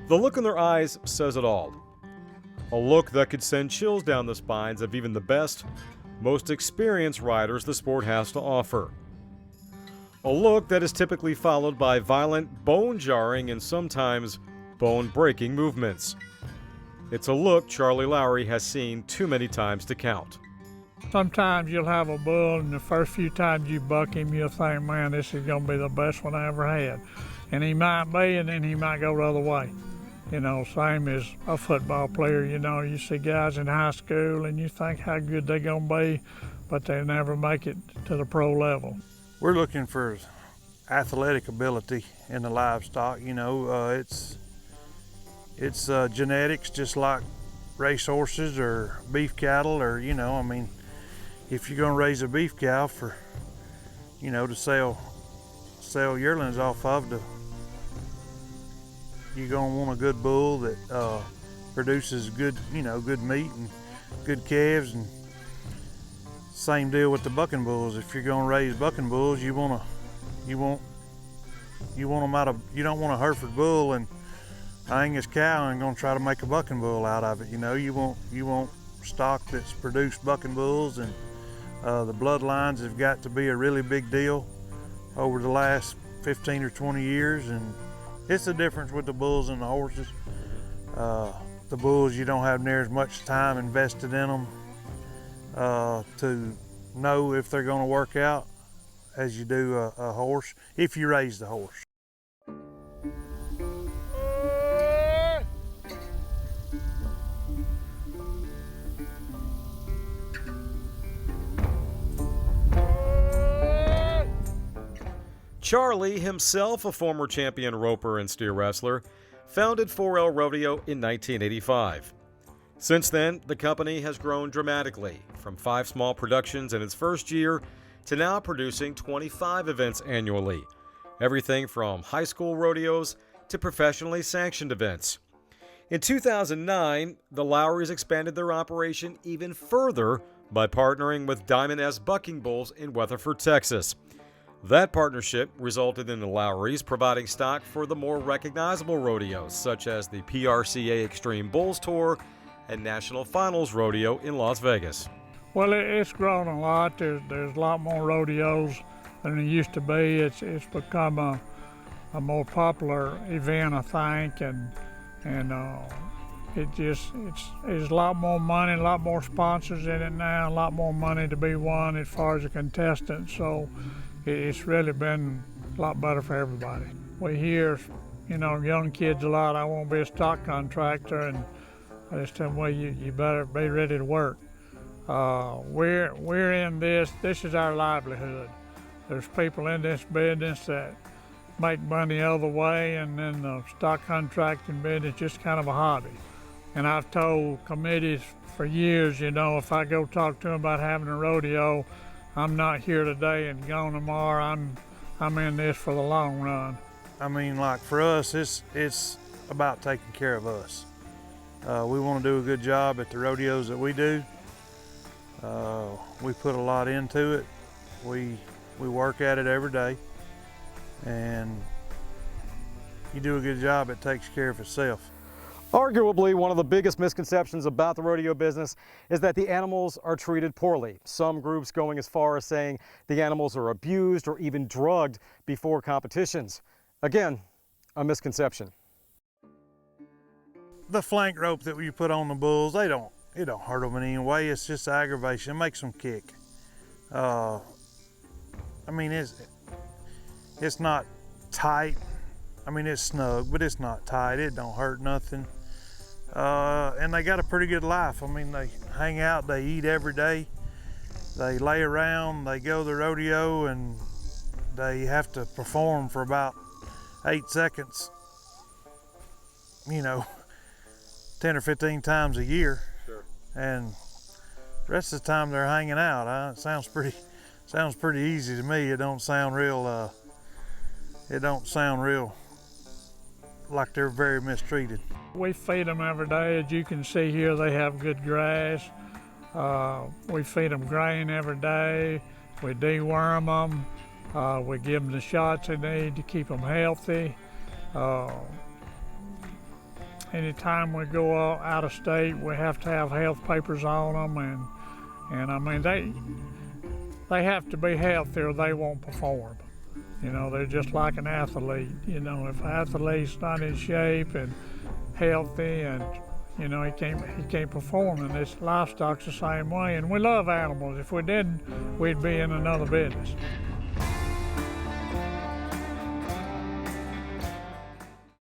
The look in their eyes says it all. A look that could send chills down the spines of even the best, most experienced riders the sport has to offer. A look that is typically followed by violent, bone-jarring, and sometimes bone-breaking movements. It's a look Charlie Lowry has seen too many times to count. Sometimes you'll have a bull, and the first few times you buck him, you'll think, man, this is going to be the best one I ever had. And he might be, and then he might go the other way. You know, same as a football player. You know, you see guys in high school, and you think how good they're going to be, but they never make it to the pro level. We're looking for athletic ability in the livestock. You know, it's genetics, just like race horses or beef cattle, or, you know, I mean, if you're going to raise a beef cow for, you know, to sell yearlings off of, you're going to want a good bull that produces good, you know, good meat and good calves. And same deal with the bucking bulls. If you're going to raise bucking bulls, you don't want a Hereford bull and Angus cow and going to try to make a bucking bull out of it. You know, you want stock that's produced bucking bulls, and the bloodlines have got to be a really big deal over the last 15 or 20 years, and it's the difference with the bulls and the horses. The bulls, you don't have near as much time invested in them to know if they're going to work out as you do a horse, if you raise the horse. Charlie, himself a former champion roper and steer wrestler, founded 4L Rodeo in 1985. Since then, the company has grown dramatically, from 5 small productions in its first year to now producing 25 events annually. Everything from high school rodeos to professionally sanctioned events. In 2009, the Lowrys expanded their operation even further by partnering with Diamond S Bucking Bulls in Weatherford, Texas. That partnership resulted in the Lowrys providing stock for the more recognizable rodeos, such as the PRCA Extreme Bulls Tour and National Finals Rodeo in Las Vegas. Well, it's grown a lot. There's a lot more rodeos than there used to be. It's become a more popular event, I think, and it's a lot more money, a lot more sponsors in it now, a lot more money to be won as far as a contestant. So it's really been a lot better for everybody. We hear, you know, young kids a lot, I want to be a stock contractor, and I just tell them, well, you better be ready to work. We're in this is our livelihood. There's people in this business that make money other way, and then the stock contracting business is just kind of a hobby. And I've told committees for years, you know, if I go talk to them about having a rodeo, I'm not here today and gone tomorrow. I'm in this for the long run. I mean, like for us, it's about taking care of us. We want to do a good job at the rodeos that we do. We put a lot into it. We work at it every day, and you do a good job, it takes care of itself. Arguably, one of the biggest misconceptions about the rodeo business is that the animals are treated poorly. Some groups going as far as saying the animals are abused or even drugged before competitions. Again, a misconception. The flank rope that you put on the bulls, it don't hurt them in any way. It's just aggravation. It makes them kick. I mean, it's not tight. I mean, it's snug, but it's not tight. It don't hurt nothing. And they got a pretty good life. I mean, they hang out, they eat every day, they lay around, they go to the rodeo, and they have to perform for about 8 seconds, you know, 10 or 15 times a year. Sure. And the rest of the time they're hanging out. It sounds pretty easy to me. It don't sound real like they're very mistreated. We feed them every day. As you can see here, they have good grass. We feed them grain every day. We deworm them. We give them the shots they need to keep them healthy. Anytime we go out of state, we have to have health papers on them, and I mean they have to be healthy or they won't perform. You know, they're just like an athlete. You know, if an athlete's not in shape and healthy, and you know he can't perform. And this livestock's the same way. And we love animals. If we didn't, we'd be in another business.